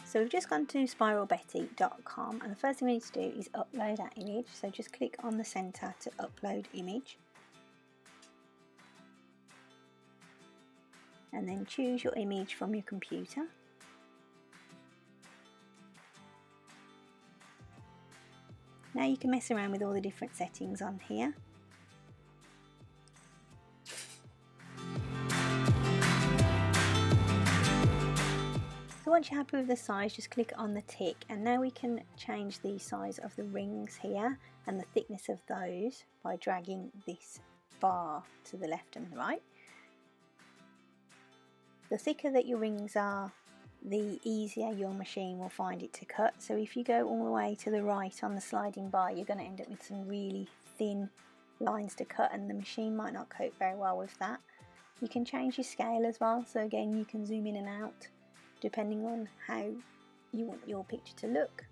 So we've just gone to spiralbetty.com, and the first thing we need to do is upload our image. So just click on the centre to upload image, and then choose your image from your computer. Now you can mess around with all the different settings on here. So once you're happy with the size, just click on the tick, and now we can change the size of the rings here and the thickness of those by dragging this bar to the left and the right. The thicker that your rings are, the easier your machine will find it to cut. So if you go all the way to the right on the sliding bar, you're going to end up with some really thin lines to cut, and the machine might not cope very well with that. You can change your scale as well, so again you can zoom in and out depending on how you want your picture to look.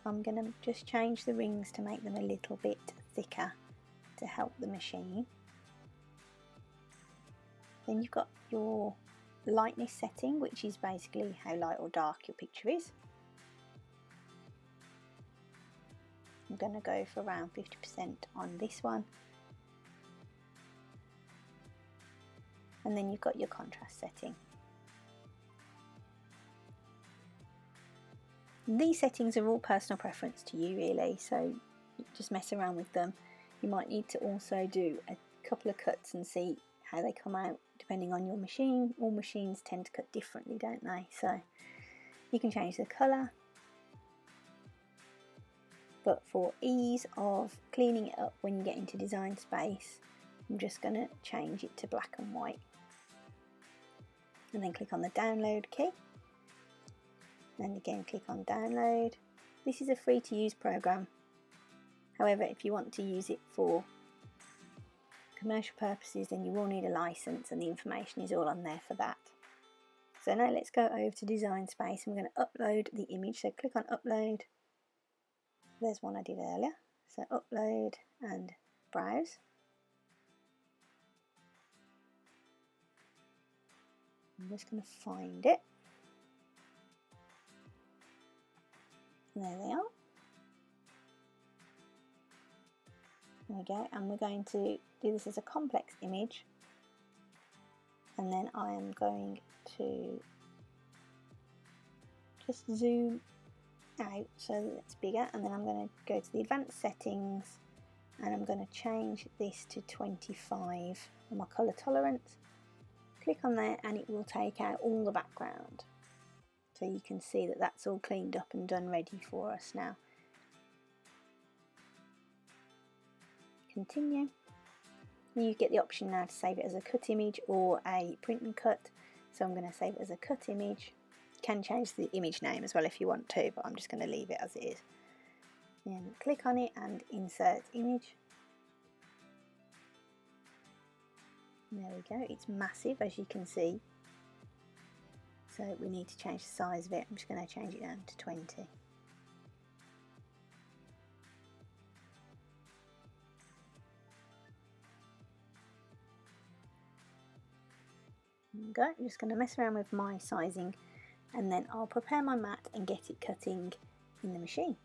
I'm going to just change the rings to make them a little bit thicker to help the machine. Then you've got your lightness setting, which is basically how light or dark your picture is. I'm going to go for around 50% on this one. And then you've got your contrast setting. These settings are all personal preference to you really, so just mess around with them. You might need to also do a couple of cuts and see how they come out depending on your machine. All machines tend to cut differently, don't they? So you can change the colour, but for ease of cleaning it up when you get into Design Space, I'm just going to change it to black and white, and then click on the download key, and again click on download. This is a free to use program, however if you want to use it for commercial purposes then you will need a license, and the information is all on there for that. So now let's go over to Design Space. I'm going to upload the image, so click on upload. There's one I did earlier, so upload and browse. I'm just going to find it. There they are. There we go, and we're going to do this as a complex image, and then I am going to just zoom out so that it's bigger, and then I'm going to go to the advanced settings and I'm going to change this to 25 for my colour tolerance. Click on there and it will take out all the background, so you can see that that's all cleaned up and done ready for us now. Continue. You get the option now to save it as a cut image or a print and cut, so I'm going to save it as a cut image. You can change the image name as well if you want to, but I'm just going to leave it as it is. And click on it and insert image. There we go, it's massive as you can see, so we need to change the size of it. I'm just going to change it down to 20. Go. I'm just going to mess around with my sizing, and then I'll prepare my mat and get it cutting in the machine.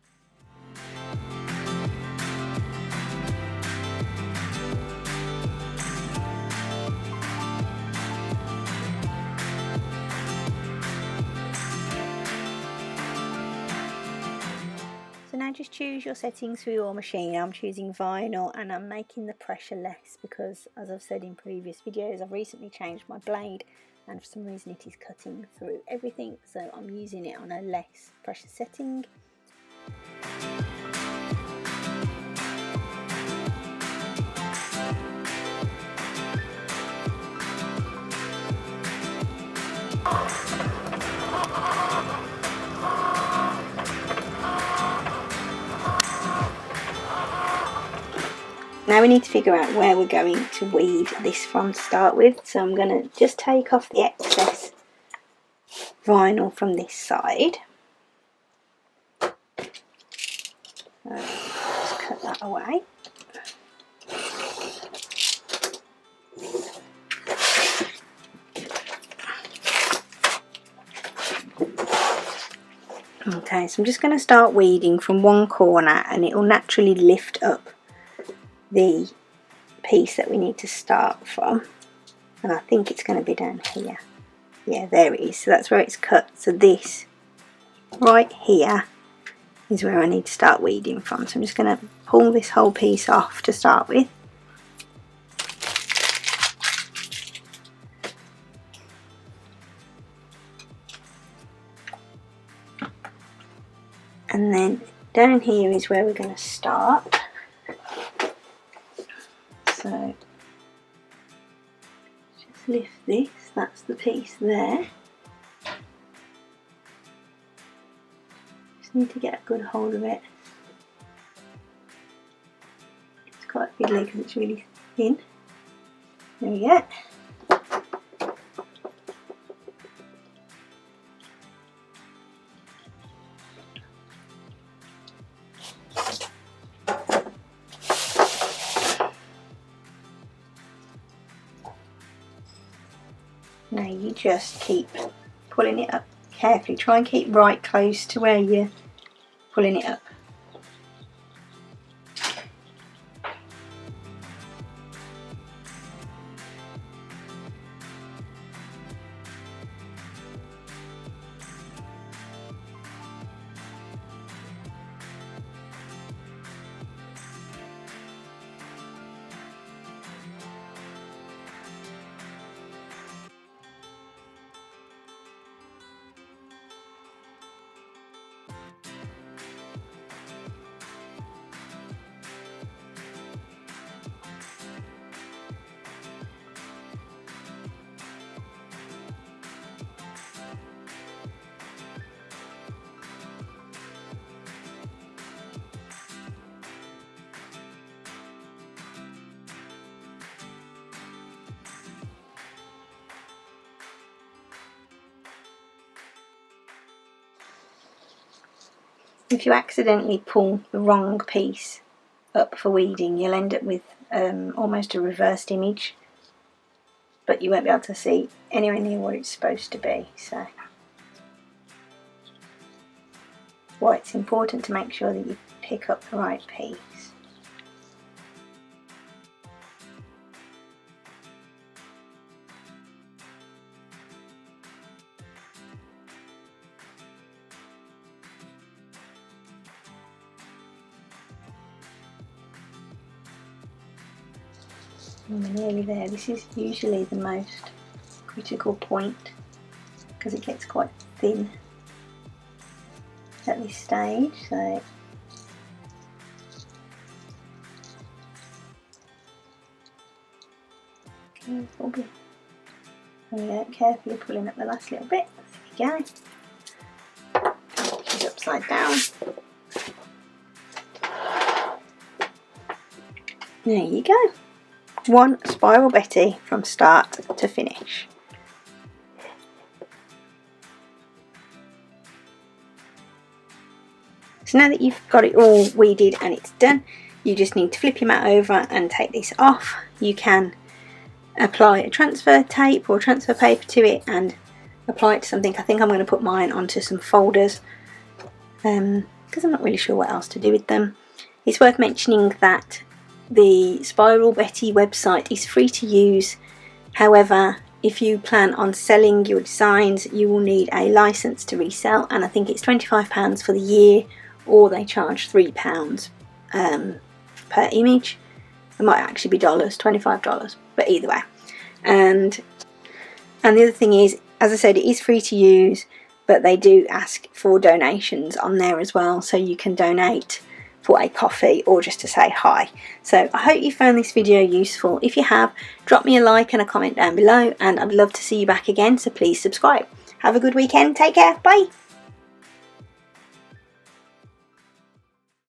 So now just choose your settings for your machine. I'm choosing vinyl and I'm making the pressure less because, as I've said in previous videos, I've recently changed my blade and for some reason it is cutting through everything, so I'm using it on a less pressure setting. Now we need to figure out where we're going to weave this from to start with, so I'm going to just take off the excess vinyl from this side. Just cut that away. Okay, so I'm just going to start weeding from one corner, and it will naturally lift up the piece that we need to start from, and I think it's going to be down here. Yeah, there it is. So that's where it's cut. So this right here is where I need to start weeding from. So I'm just going to pull this whole piece off to start with. And then down here is where we're going to start. So just lift this, that's the piece there. Just need to get a good hold of it. It's quite fiddly because it's really thin. There we go. Now you just keep pulling it up carefully. Try and keep right close to where you're pulling it up. If you accidentally pull the wrong piece up for weeding, you'll end up with almost a reversed image, but you won't be able to see anywhere near what it's supposed to be. So why it's important to make sure that you pick up the right piece. And we're nearly there. This is usually the most critical point because it gets quite thin at this stage. So carefully pulling up the last little bit. There you go. She's upside down. There you go. One Spiral Betty from start to finish. So now that you've got it all weeded and it's done, you just need to flip your mat over and take this off. You can apply a transfer tape or transfer paper to it and apply it to something. I think I'm going to put mine onto some folders because I'm not really sure what else to do with them. It's worth mentioning that the Spiral Betty website is free to use. However, if you plan on selling your designs, you will need a license to resell, and I think it's £25 for the year, or they charge £3 per image. It might actually be dollars, $25, but either way. And the other thing is, as I said, it is free to use, but they do ask for donations on there as well, so you can donate for a coffee or just to say hi. So I hope you found this video useful. If you have, drop me a like and a comment down below, and I'd love to see you back again, so please subscribe. Have a good weekend, take care, bye!